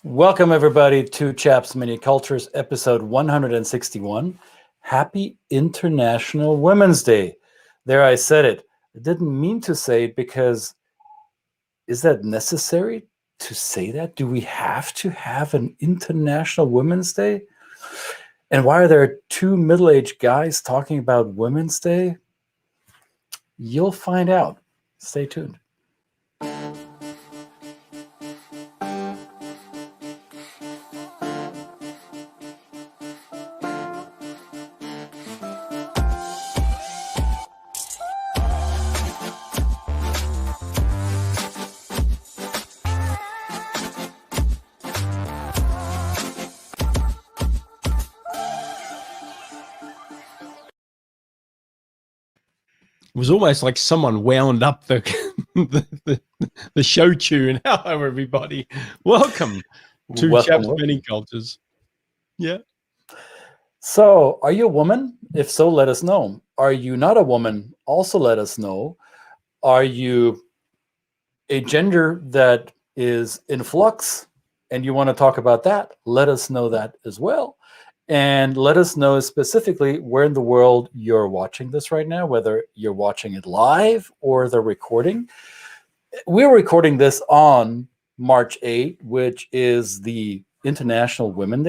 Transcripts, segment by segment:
Welcome, everybody, to Chaps Mini Cultures, episode 161. Happy International Women's Day. There, I said it. I didn't mean to say it because is that necessary to say that? Do we have to have an International Women's Day? And why are there two middle-aged guys talking about Women's Day? You'll find out. Stay tuned. It was almost like someone wound up the the show tune. Hello, everybody. Welcome to Chaps Mini Cultures. Yeah. So, are you a woman? If so, let us know. Are you not a woman? Also let us know. Are you a gender that is in flux and you want to talk about that? Let us know that as well. And let us know specifically where in the world you're watching this right now, whether you're watching it live or the recording. We're recording this on March 8th, which is the International Women's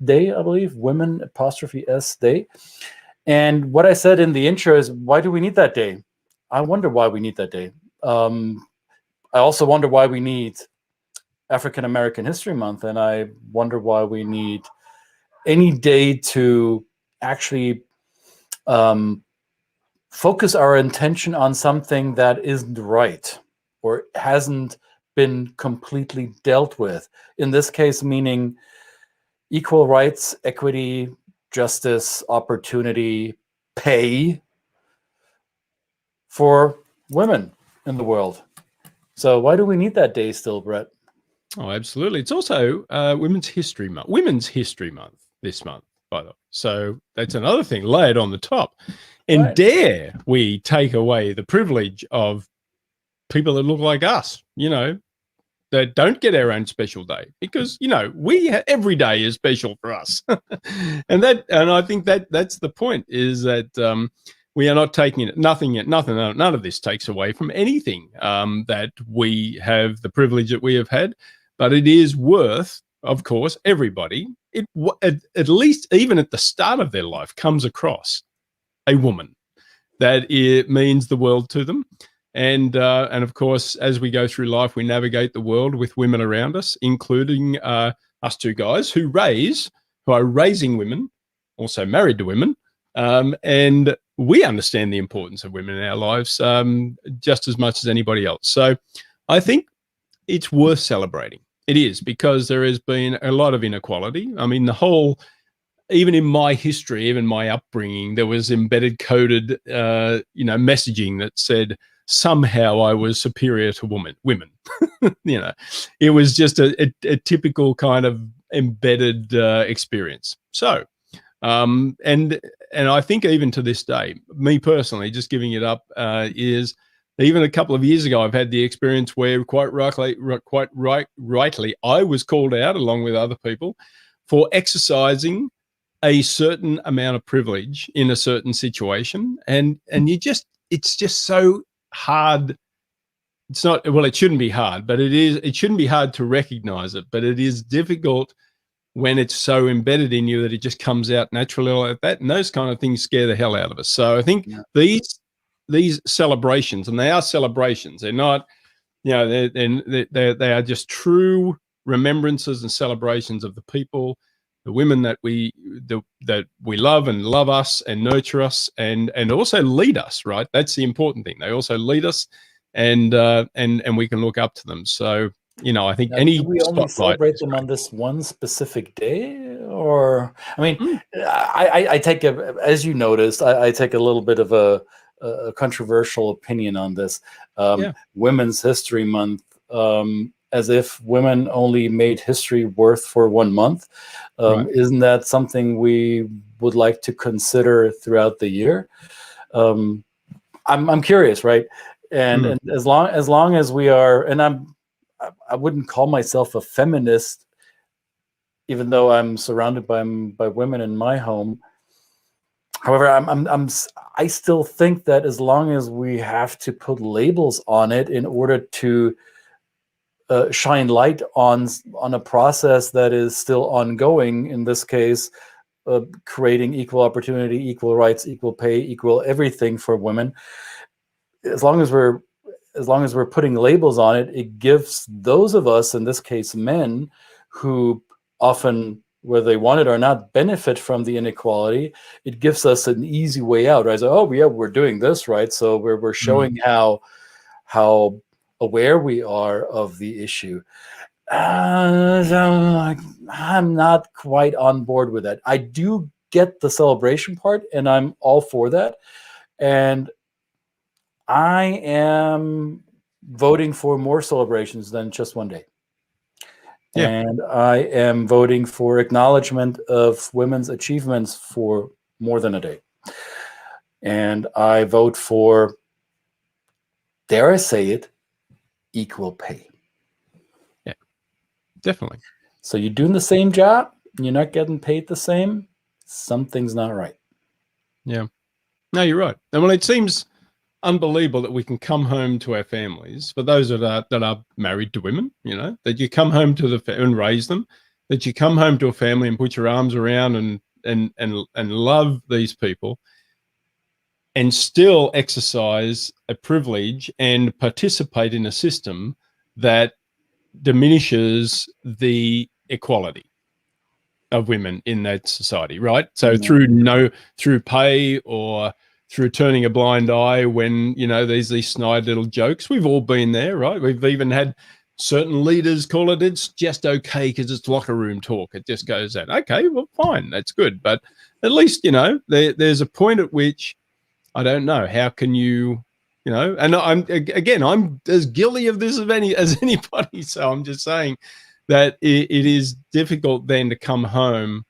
Day, I believe, Women''S Day. And what I said in the intro is, why do we need that day? I wonder why we need that day. I also wonder why we need African American History Month, and I wonder why we need any day to actually focus our attention on something that isn't right or hasn't been completely dealt with. In this case, meaning equal rights, equity, justice, opportunity, pay for women in the world. So why do we need that day still, Brett? Oh, absolutely. It's also Women's History Month. Women's History Month this month, by the way. So that's another thing layered on the top. And Right. Dare we take away the privilege of people that look like us, you know, that don't get our own special day, because, you know, every day is special for us. and I think that's the point, is that we are not taking it. None of this takes away from anything that we have, the privilege that we have had. But it is worth, of course, everybody, at least even at the start of their life, comes across a woman that it means the world to them. And of course, as we go through life, we navigate the world with women around us, including us two guys who are raising women, also married to women. And we understand the importance of women in our lives just as much as anybody else. So I think it's worth celebrating. It is, because there has been a lot of inequality. I mean, even in my history, even my upbringing, there was embedded coded, messaging that said somehow I was superior to women. You know, it was just a typical kind of embedded experience. So, and I think even to this day, me personally, just giving it up, is even a couple of years ago, I've had the experience where quite rightly, I was called out along with other people for exercising a certain amount of privilege in a certain situation. And it's just so hard. It's not, well, it shouldn't be hard, but it shouldn't be hard to recognize it, but it is difficult when it's so embedded in you that it just comes out naturally like that. And those kind of things scare the hell out of us. So I think these celebrations, and they are celebrations, they're not, you know, they are just true remembrances and celebrations of the people, the women that we love and love us and nurture us and also lead us, right? That's the important thing. They also lead us, and we can look up to them. So, you know, I think now, do we only celebrate them on this one specific day? Or, I mean, I take as you noticed, I take a little bit of a controversial opinion on this. Women's History Month, as if women only made history worth for 1 month. Right. Isn't that something we would like to consider throughout the year? I'm curious, right? And as long as we are, and I wouldn't call myself a feminist, even though I'm surrounded by women in my home. However, I still think that as long as we have to put labels on it in order to shine light on a process that is still ongoing, in this case, creating equal opportunity, equal rights, equal pay, equal everything for women. As long as we're putting labels on it, it gives those of us, in this case men, who often, whether they want it or not, benefit from the inequality. It gives us an easy way out, right? So, oh yeah, we're doing this, right? So we're showing how aware we are of the issue. So I'm not quite on board with that. I do get the celebration part, and I'm all for that. And I am voting for more celebrations than just one day. Yeah. And I am voting for acknowledgement of women's achievements for more than a day. And I vote for, dare I say it, equal pay. Yeah, definitely. So you're doing the same job, you're not getting paid the same, something's not right. Yeah. No, you're right. And well, it seems unbelievable that we can come home to our families, for those that are married to women, you know, that you come home to and raise them, that you come home to a family and put your arms around and love these people, and still exercise a privilege and participate in a system that diminishes the equality of women in that society, right? So through pay, or through turning a blind eye when, you know, there's these snide little jokes. We've all been there, right? We've even had certain leaders call it, it's just okay because it's locker room talk. It just goes out. Okay, well, fine, that's good. But at least, you know, there's a point at which, I don't know, how can you, you know, and I'm as guilty of this as anybody. So I'm just saying that it is difficult then to come home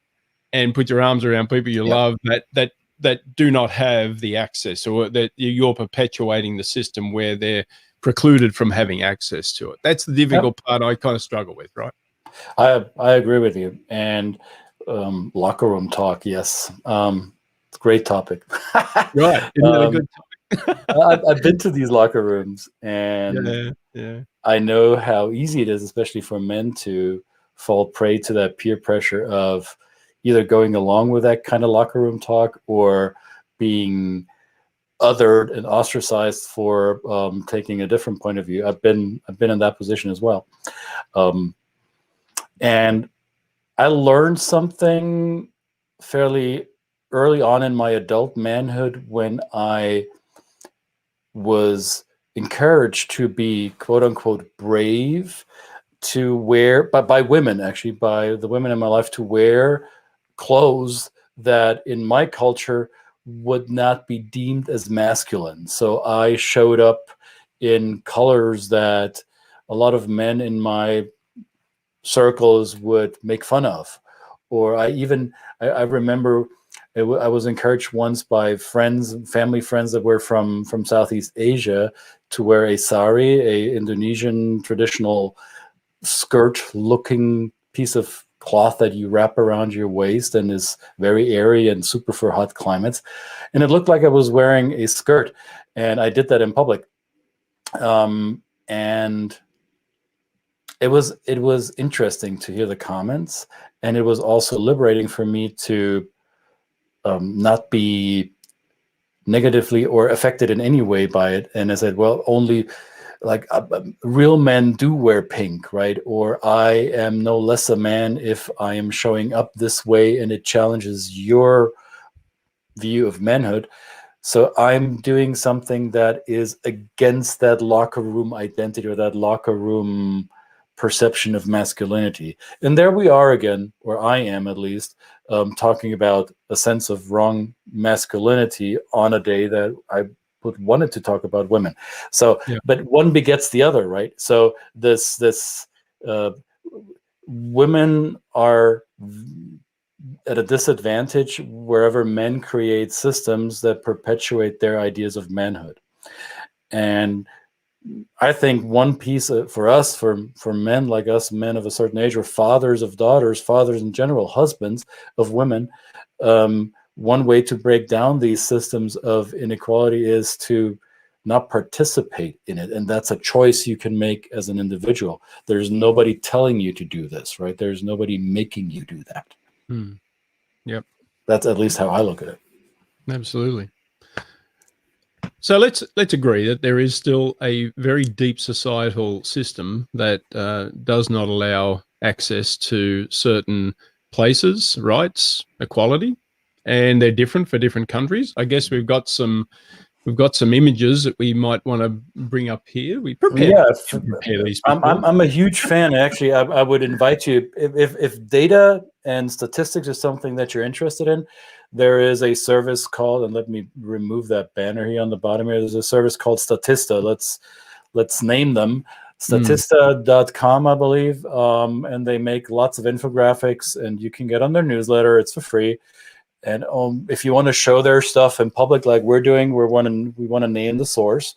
and put your arms around people you love that do not have the access, or that you're perpetuating the system where they're precluded from having access to it. That's the difficult part I kind of struggle with, right? I agree with you. And locker room talk, yes. It's a great topic. Right. Isn't it a good topic? I've been to these locker rooms, and I know how easy it is, especially for men, to fall prey to that peer pressure of either going along with that kind of locker room talk or being othered and ostracized for taking a different point of view. I've been in that position as well. And I learned something fairly early on in my adult manhood when I was encouraged to be, quote unquote, brave, to wear, by women, actually, by the women in my life, to wear clothes that in my culture would not be deemed as masculine. So I showed up in colors that a lot of men in my circles would make fun of. Or I remember I was encouraged once by family friends that were from Southeast Asia, to wear a sari, a Indonesian traditional skirt-looking piece of cloth that you wrap around your waist and is very airy and super for hot climates. And it looked like I was wearing a skirt, and I did that in public. And it was interesting to hear the comments, and it was also liberating for me to not be negatively or affected in any way by it. And I said, well, only like real men do wear pink, right? Or I am no less a man if I am showing up this way and it challenges your view of manhood. So I'm doing something that is against that locker room identity or that locker room perception of masculinity. And there we are again, or I am at least, talking about a sense of wrong masculinity on a day that I wanted to talk about women. So, but one begets the other, right? So this women are at a disadvantage wherever men create systems that perpetuate their ideas of manhood. And I think one piece for us, for men like us, men of a certain age, or fathers of daughters, fathers in general, husbands of women, one way to break down these systems of inequality is to not participate in it. And that's a choice you can make as an individual. There's nobody telling you to do this, right? There's nobody making you do that. Yep. That's at least how I look at it. Absolutely. So let's agree that there is still a very deep societal system that does not allow access to certain places, rights, equality, and they're different for different countries. I guess we've got some images that we might want to bring up here. We prepare these. I'm a huge fan. Actually, I would invite you, if data and statistics is something that you're interested in, there is a service called, and let me remove that banner here on the bottom here. There's a service called Statista. Let's name them. Statista.com, I believe. And they make lots of infographics, and you can get on their newsletter. It's for free. And if you want to show their stuff in public, like we're doing, we want to name the source.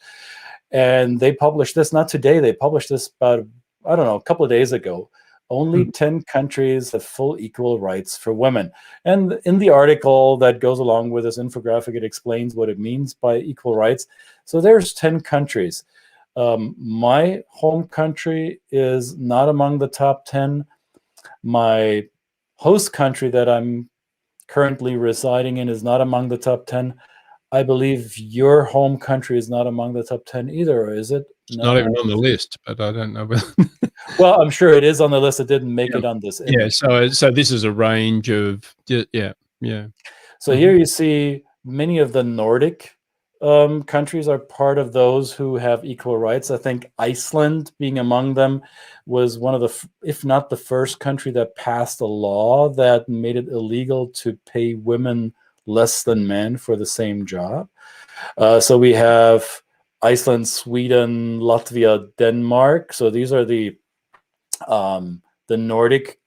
And they published this, not today, they published this about, I don't know, a couple of days ago. Only 10 countries have full equal rights for women. And in the article that goes along with this infographic, it explains what it means by equal rights. So there's 10 countries. My home country is not among the top 10. My host country that I'm currently residing in is not among the top 10. I believe your home country is not among the top 10 either, or is it? It's not even on the list, but I don't know. Well, I'm sure it is on the list. It didn't make it on this image. Yeah, so this is a range of, yeah. So here you see many of the Nordic countries are part of those who have equal rights. I think Iceland, being among them, was one of the, if not the first country that passed a law that made it illegal to pay women less than men for the same job. So we have Iceland, Sweden, Latvia, Denmark. So these are the Nordic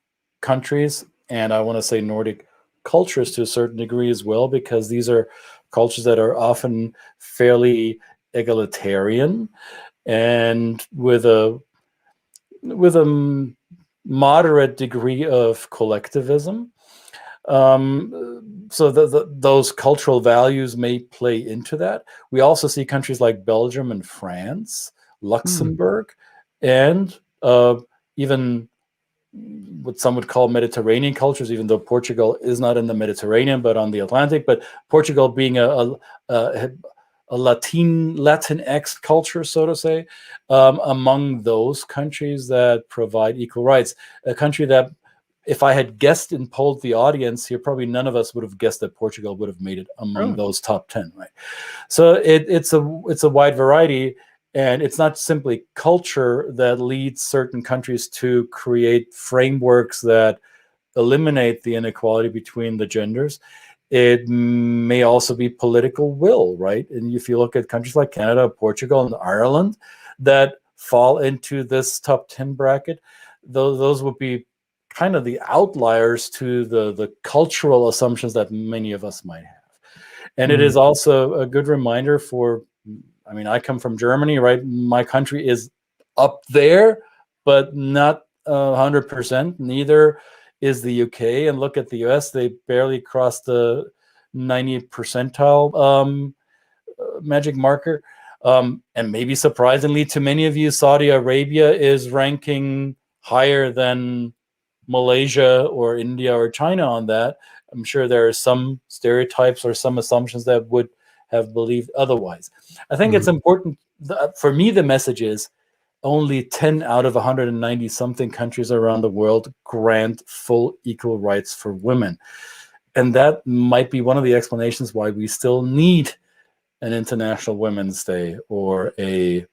countries, and I want to say Nordic cultures to a certain degree as well, because these are cultures that are often fairly egalitarian and with a moderate degree of collectivism. So those cultural values may play into that. We also see countries like Belgium and France, Luxembourg, and even what some would call Mediterranean cultures, even though Portugal is not in the Mediterranean but on the Atlantic. But Portugal being a Latinx culture, so to say, among those countries that provide equal rights. A country that, if I had guessed and polled the audience here, probably none of us would have guessed that Portugal would have made it among those top 10, right? So it's a wide variety, and it's not simply culture that leads certain countries to create frameworks that eliminate the inequality between the genders. It may also be political will, right? And if you look at countries like Canada, Portugal, and Ireland that fall into this top 10 bracket, those would be kind of the outliers to the cultural assumptions that many of us might have. And it is also a good reminder for, I mean, I come from Germany, right? My country is up there, but not 100%. Neither is the UK. And look at the US, they barely crossed the 90th percentile magic marker. And maybe surprisingly to many of you, Saudi Arabia is ranking higher than Malaysia or India or China on that. I'm sure there are some stereotypes or some assumptions that would have believed otherwise. I think it's important. For me, the message is only 10 out of 190 something countries around the world grant full equal rights for women. And that might be one of the explanations why we still need an International Women's Day or a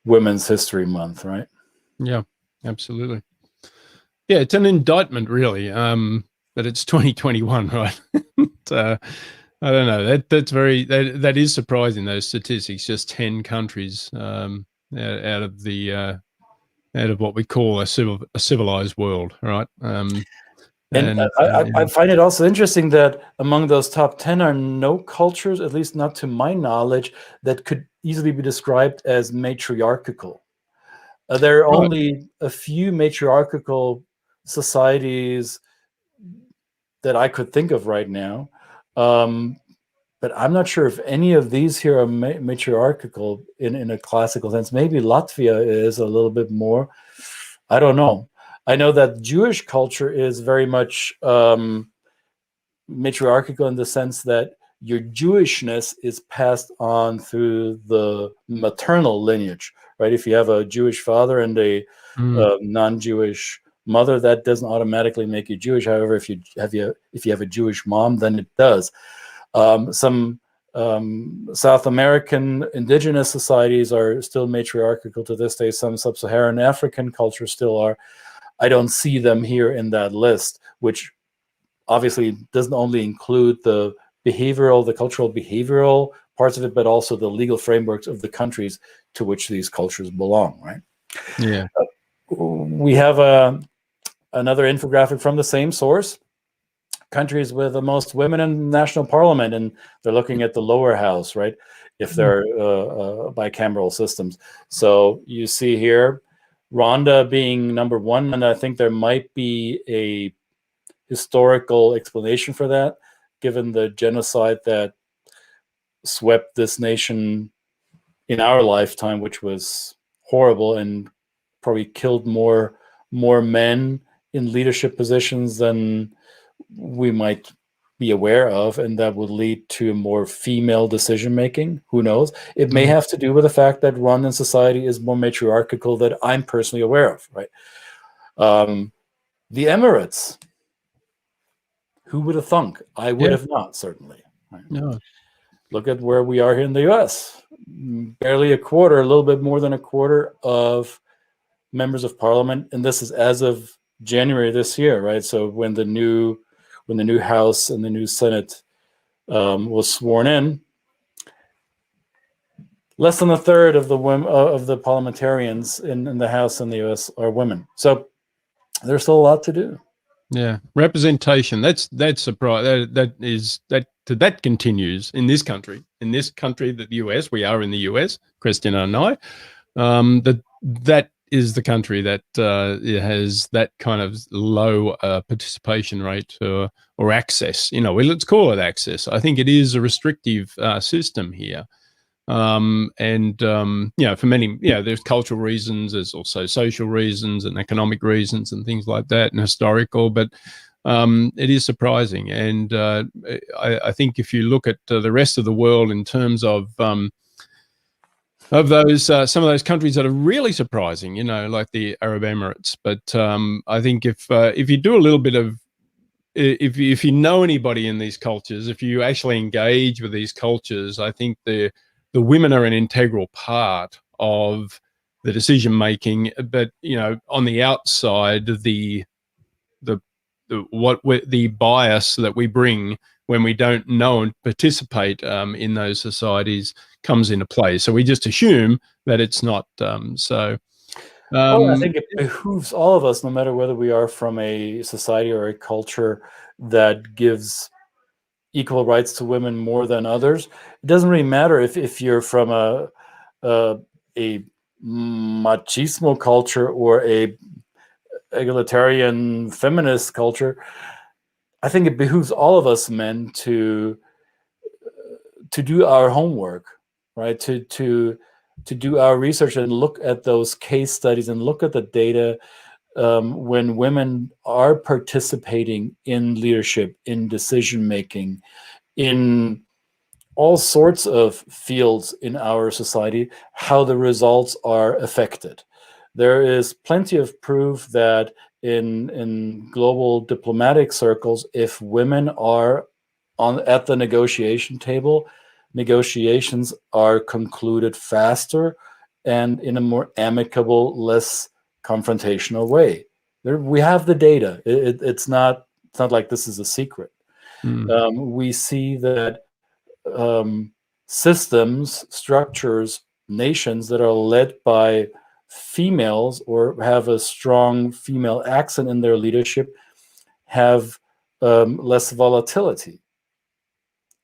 Women's History Month, right? Yeah, absolutely. Yeah, it's an indictment, really, that it's 2021, right? I don't know. That is surprising. Those statistics, just 10 countries out of what we call a civilized world, right? I find it also interesting that among those top 10 are no cultures, at least not to my knowledge, that could easily be described as matriarchal. There are Right. only a few matriarchal societies that I could think of right now. But I'm not sure if any of these here are matriarchal in a classical sense. Maybe Latvia is a little bit more. I don't know. I know that Jewish culture is very much matriarchal in the sense that your Jewishness is passed on through the maternal lineage, right? If you have a Jewish father and a non-Jewish mother, that doesn't automatically make you Jewish. However, if you have a Jewish mom, then it does. Some South American indigenous societies are still matriarchal to this day. Some sub-Saharan African cultures still are. I don't see them here in that list, which obviously doesn't only include the cultural behavioral parts of it, but also the legal frameworks of the countries to which these cultures belong, right? Yeah. We have another infographic from the same source. Countries with the most women in national parliament, and they're looking at the lower house, right? If they're bicameral systems. So you see here, Rwanda being number one, and I think there might be a historical explanation for that, given the genocide that swept this nation in our lifetime, which was horrible and probably killed more men in leadership positions than we might be aware of, and that would lead to more female decision making. Who knows? It may have to do with the fact that Rwandan society is more matriarchal that I'm personally aware of, right? The Emirates. Who would have thunk? I would have not, certainly. Right? No. Look at where we are here in the US. Barely a quarter, a little bit more than a quarter of members of parliament, and this is as of January this year, right? So when the new House and the new Senate was sworn in, less than a third of the parliamentarians in the House in the US are women. So there's still a lot to do. Yeah, representation. That's surprise. That continues in this country. In this country, the US. We are in the US. Christina and I. That is the country that has that kind of low participation rate or access. Let's call it access. I think it is a restrictive system here. For many, there's cultural reasons, there's also social reasons and economic reasons and things like that, and historical, but it is surprising. And I think if you look at the rest of the world in terms of those, some of those countries that are really surprising, like the Arab Emirates. But I think if you do a little bit of, if you know anybody in these cultures, if you actually engage with these cultures, I think the women are an integral part of the decision making. But on the outside, the bias that we bring when we don't know and participate in those societies comes into play. So we just assume that it's not. I think it behooves all of us, no matter whether we are from a society or a culture that gives equal rights to women more than others. It doesn't really matter if you're from a machismo culture or a egalitarian feminist culture. I think it behooves all of us men to do our homework, right? To do our research and look at those case studies and look at the data when women are participating in leadership, in decision making, in all sorts of fields in our society, how the results are affected. There is plenty of proof that in global diplomatic circles, if women are at the negotiation table, negotiations are concluded faster and in a more amicable, less confrontational way. We have the data. It's not like this is a secret. We see that systems, structures, nations that are led by females or have a strong female accent in their leadership have less volatility.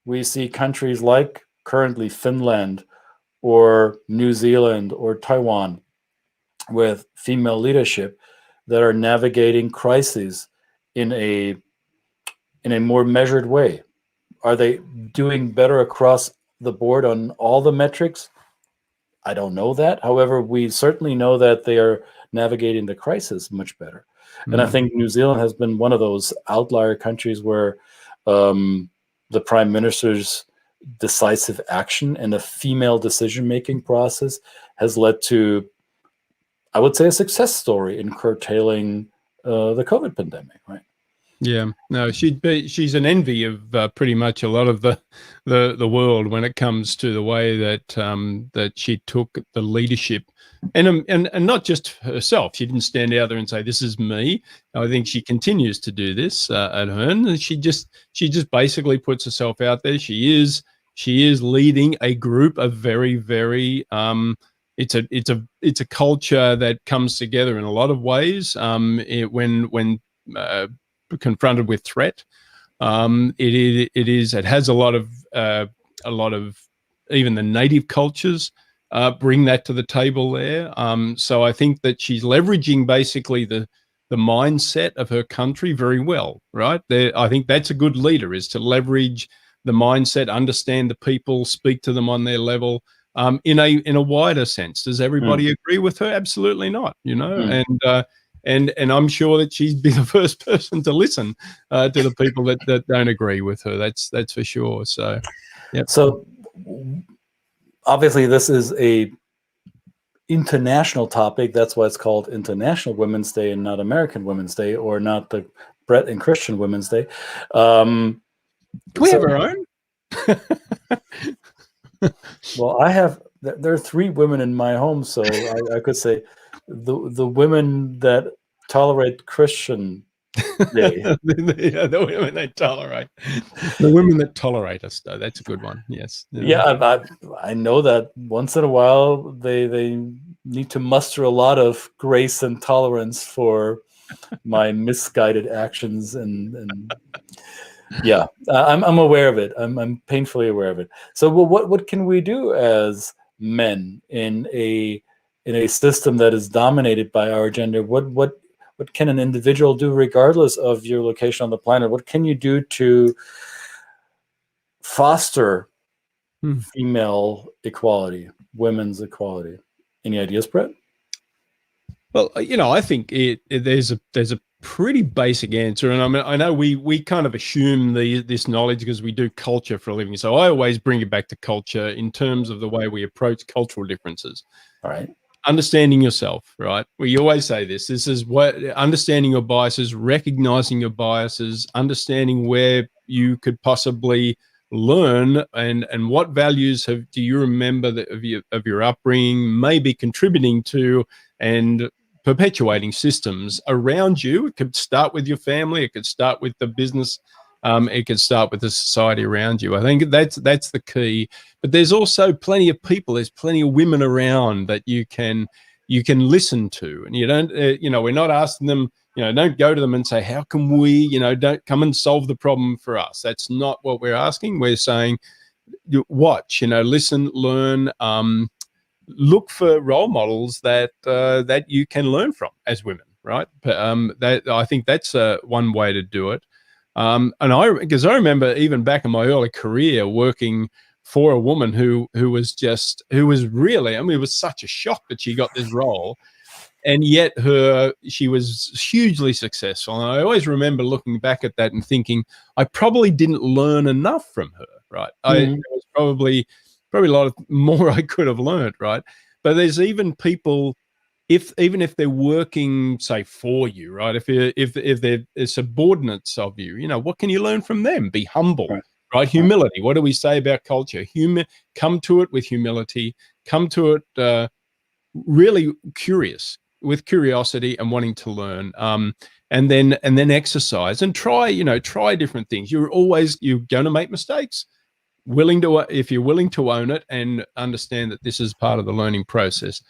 We see countries like currently Finland or New Zealand or Taiwan with female leadership that are navigating crises in a more measured way? Are they doing better across the board on all the metrics? I don't know that. However, we certainly know that they are navigating the crisis much better. And I think New Zealand has been one of those outlier countries where the prime minister's decisive action and a female decision-making process has led to, I would say, a success story in curtailing the COVID pandemic, right? Yeah, no, she's an envy of pretty much a lot of the world when it comes to the way that that she took the leadership, and not just herself. She didn't stand out there and say, "This is me." I think she continues to do this at Hearn, and she just basically puts herself out there. She is leading a group of very it's a culture that comes together in a lot of ways. When confronted with threat, it has a lot of even the native cultures bring that to the table there. So I think that she's leveraging basically the mindset of her country very well, right? I think that's a good leader, is to leverage the mindset, understand the people, speak to them on their level, in a wider sense. Does everybody agree with her? Absolutely not, you know. And I'm sure that she'd be the first person to listen to the people that don't agree with her. That's for sure. So, yeah. So obviously this is a international topic. That's why it's called International Women's Day and not American Women's Day, or not the Brett and Christian Women's Day. Can we have our own? Well, there are 3 women in my home, so I could say the women that tolerate Christian Day. The women that tolerate. The women that tolerate us, though. That's a good one. Yes. Yeah, I know that once in a while they need to muster a lot of grace and tolerance for my misguided actions, and yeah, I'm aware of it. I'm painfully aware of it. So, well, what can we do as men in a system that is dominated by our gender? What can an individual do, regardless of your location on the planet? What can you do to foster female equality, women's equality? Any ideas, Brett? Well, you know, I think there's a pretty basic answer, and I mean, I know we kind of assume this knowledge because we do culture for a living. So I always bring it back to culture in terms of the way we approach cultural differences. All right. Understanding yourself, right? We always say this is what understanding your biases, recognizing your biases, understanding where you could possibly learn, and what values do you remember of your upbringing may be contributing to and perpetuating systems around you. It could start with your family, it could start with the business, it could start with the society around you. I think that's the key. But there's also plenty of people, there's plenty of women around that you can listen to, and you don't we're not asking them, don't go to them and say, how can we, don't come and solve the problem for us. That's not what we're asking. We're saying, watch, listen, learn, look for role models that you can learn from as women, right? That I think that's one way to do it. Because I remember even back in my early career working for a woman who was really, I mean, it was such a shock that she got this role, and yet she was hugely successful. And I always remember looking back at that and thinking, I probably didn't learn enough from her, right? There was probably a lot of more I could have learned, right? But there's even people, even if they're working, say, for you, right? If they're subordinates of you, what can you learn from them? Be humble, right? Humility. What do we say about culture? Come to it with humility. Come to it really with curiosity and wanting to learn. And then exercise and try different things. You're going to make mistakes. if you're willing to own it and understand that this is part of the learning process.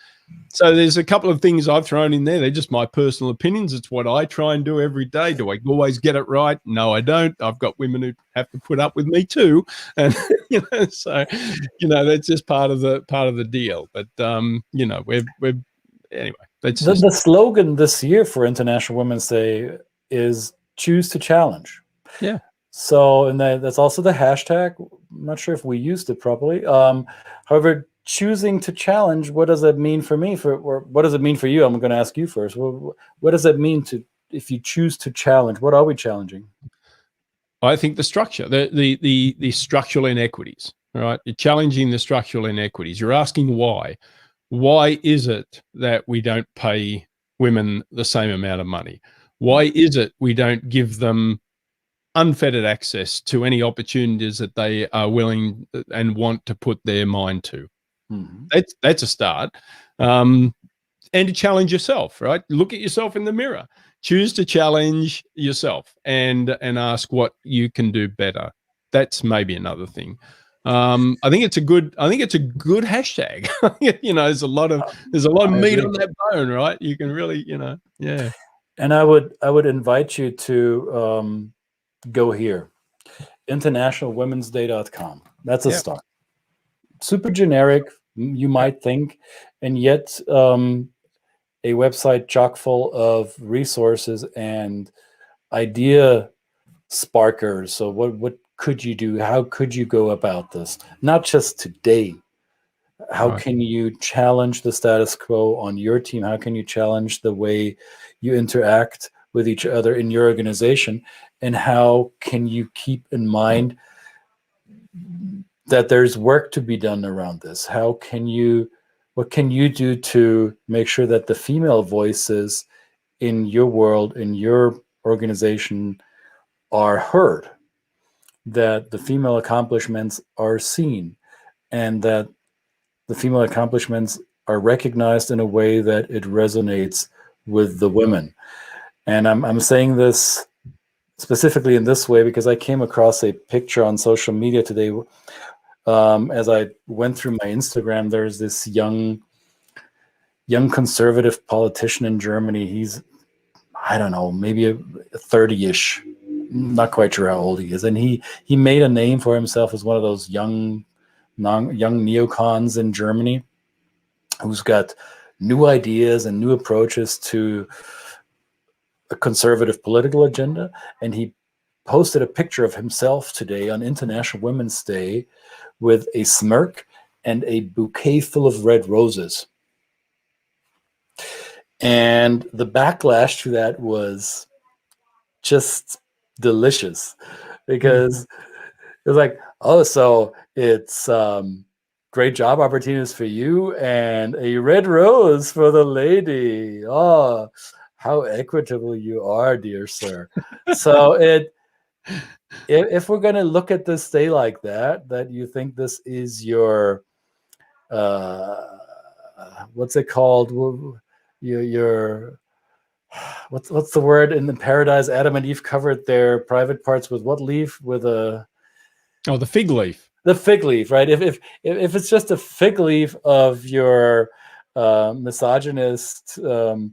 So there's a couple of things I've thrown in there. They're just my personal opinions. It's what I try and do every day. Do I always get it right? No, I don't. I've got women who have to put up with me too, and so that's just part of the deal. But we're anyway. The slogan this year for International Women's Day is "Choose to Challenge." Yeah. So, and that's also the hashtag. I'm not sure if we used it properly. However, choosing to challenge, what does that mean for me? Or what does it mean for you? I'm going to ask you first. What does that mean if you choose to challenge? What are we challenging? I think the structure, the structural inequities. Right? You're challenging the structural inequities. You're asking why. Why is it that we don't pay women the same amount of money? Why is it we don't give them unfettered access to any opportunities that they are willing and want to put their mind to? Mm-hmm. That's a start. And to challenge yourself, right? Look at yourself in the mirror. Choose to challenge yourself and ask what you can do better. That's maybe another thing. I think it's a good hashtag. There's a lot of meat on that bone, right? You can really, yeah. And I would invite you to go here, internationalwomensday.com. That's a start. Super generic, you might think, and yet a website chock full of resources and idea sparkers. So what could you do? How could you go about this? Not just today. How can you challenge the status quo on your team? How can you challenge the way you interact with each other in your organization? And how can you keep in mind that there's work to be done around this? What can you do to make sure that the female voices in your world, in your organization, are heard, that the female accomplishments are seen, and that the female accomplishments are recognized in a way that it resonates with the women? And I'm saying this specifically in this way because I came across a picture on social media today. As I went through my Instagram, there's this young conservative politician in Germany. He's, I don't know, maybe a 30-ish, not quite sure how old he is. And he made a name for himself as one of those young neocons in Germany who's got new ideas and new approaches to a conservative political agenda. And he posted a picture of himself today on International Women's Day with a smirk and a bouquet full of red roses. And the backlash to that was just delicious, because it was like, oh, so it's great job opportunities for you and a red rose for the lady. Oh, how equitable you are, dear sir. So if we're going to look at this day like that you think this is your, what's it called? Your what's the word in the paradise? Adam and Eve covered their private parts with what leaf? With the fig leaf. The fig leaf, right? If it's just a fig leaf of your misogynist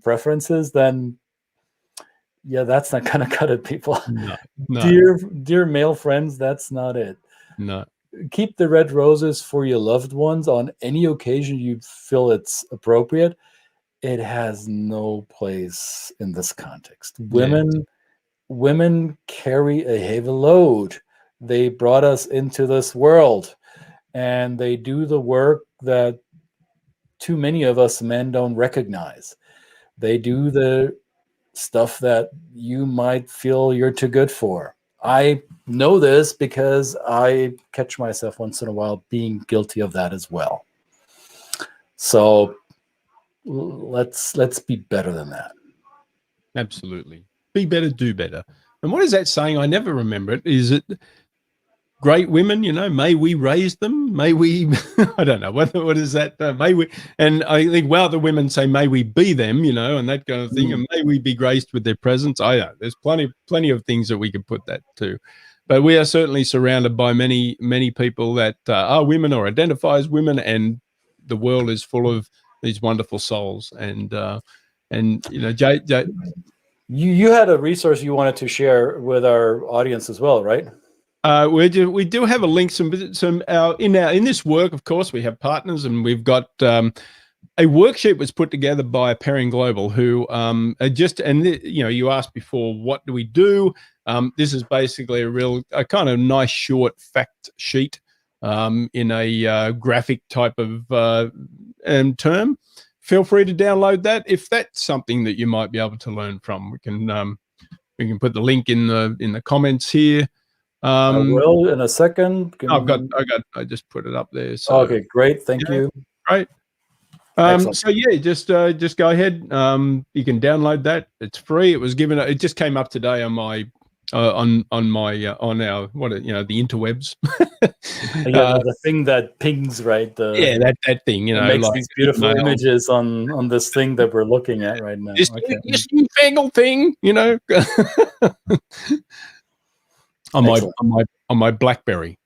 preferences, then yeah, that's not gonna cut it, people. No. Dear male friends, that's not it. No. Keep the red roses for your loved ones on any occasion you feel it's appropriate. It has no place in this context. Women carry a heavy load. They brought us into this world, and they do the work that too many of us men don't recognize. They do the stuff that you might feel you're too good for. I know this because I catch myself once in a while being guilty of that as well. So let's be better than that. Absolutely. Be better, do better. And what is that saying? I never remember it. Is it great women, may we raise them? May we, I don't know, what is that? May we, and I think, well, the women say, may we be them, and that kind of thing. And may we be graced with their presence. I know there's plenty of things that we could put that to. but we are certainly surrounded by many people that are women or identify as women, and the world is full of these wonderful souls. And you know, Jay, you had a resource you wanted to share with our audience as well, right? We do have a link. In this work, of course, we have partners, and we've got a worksheet was put together by Parry Global, who you know, you asked before, what do we do? This is basically a kind of nice short fact sheet in a graphic type of term. Feel free to download that if that's something that you might be able to learn from. We can put the link in the comments here. I will in a second. I just put it up there. So okay, great, thank you. Great. So yeah, just go ahead. You can download that. It's free. It was given. It just came up today on my on our the interwebs. Yeah, the thing that pings, right? That thing. You know, makes like these beautiful images on this thing that we're looking at right now. This newfangled thing, you know. on my BlackBerry.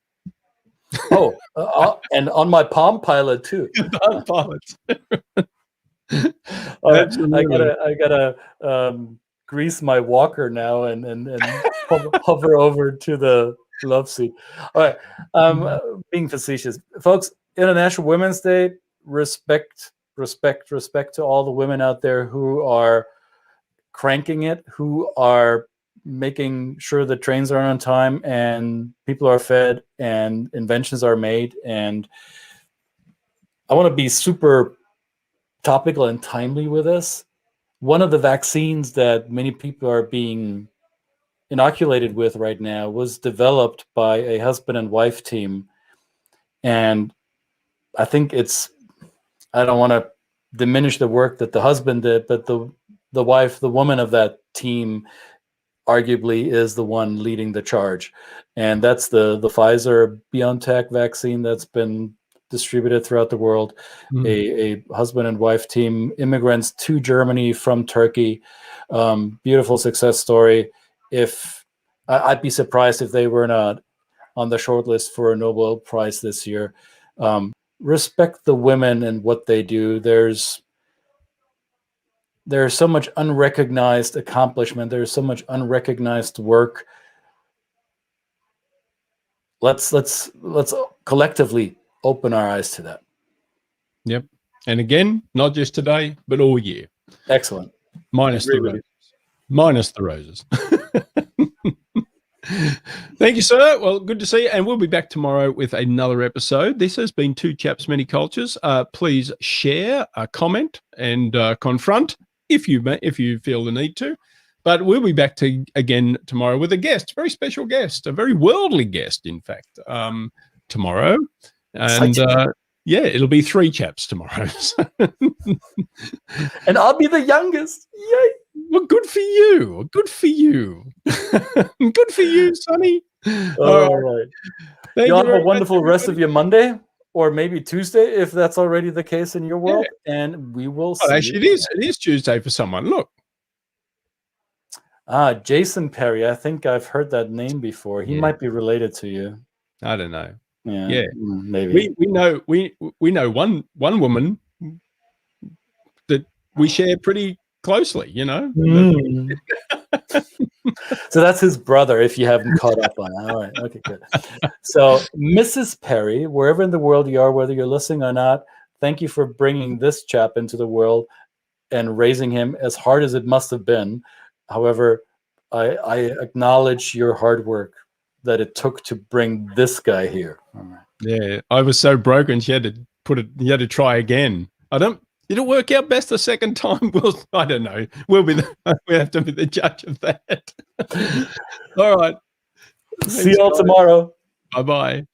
Oh, and on my Palm Pilot too. Palm Pilot. I gotta grease my walker now and hover over to the love seat. All right, being facetious, folks. International Women's Day. Respect to all the women out there who are cranking it, who are making sure the trains are on time and people are fed and inventions are made. And I want to be super topical and timely with this. One of the vaccines that many people are being inoculated with right now was developed by a husband and wife team. And I think I don't want to diminish the work that the husband did, but the wife, the woman of that team, arguably is the one leading the charge. And that's the Pfizer BioNTech vaccine that's been distributed throughout the world. A husband and wife team, immigrants to Germany from Turkey. Beautiful success story. I'd be surprised if they were not on the short list for a Nobel Prize this year. Respect the women and what they do. There's so much unrecognized accomplishment. There's so much unrecognized work. Let's collectively open our eyes to that. Yep. And again, not just today, but all year. Excellent. Minus the roses. Thank you, sir. Well, good to see you. And we'll be back tomorrow with another episode. This has been Two Chaps, Many Cultures. Please share, comment, and confront if you feel the need to. But we'll be back again tomorrow with a guest, a very special guest, a very worldly guest, in fact, tomorrow. And it'll be 3 chaps tomorrow. And I'll be the youngest. Yay! Well, good for you. Good for you. Good for you, Sonny. All right. You have a wonderful rest of your Monday, or maybe Tuesday, if that's already the case in your world. Yeah. And we will see. Actually, it is Tuesday for someone. Look. Jason Parry. I think I've heard that name before. He might be related to you. I don't know. Yeah, maybe. We know one woman that we share pretty closely, you know. So that's his brother, if you haven't caught up on it. All right, okay, good. So Mrs. Parry, wherever in the world you are, whether you're listening or not, thank you for bringing this chap into the world and raising him, as hard as it must have been. However, I acknowledge your hard work that it took to bring this guy here. All right. Yeah, I was so broken. She had to try again. Did it work out best the second time? Well, I don't know. We have to be the judge of that. All right. See y'all tomorrow. Bye-bye.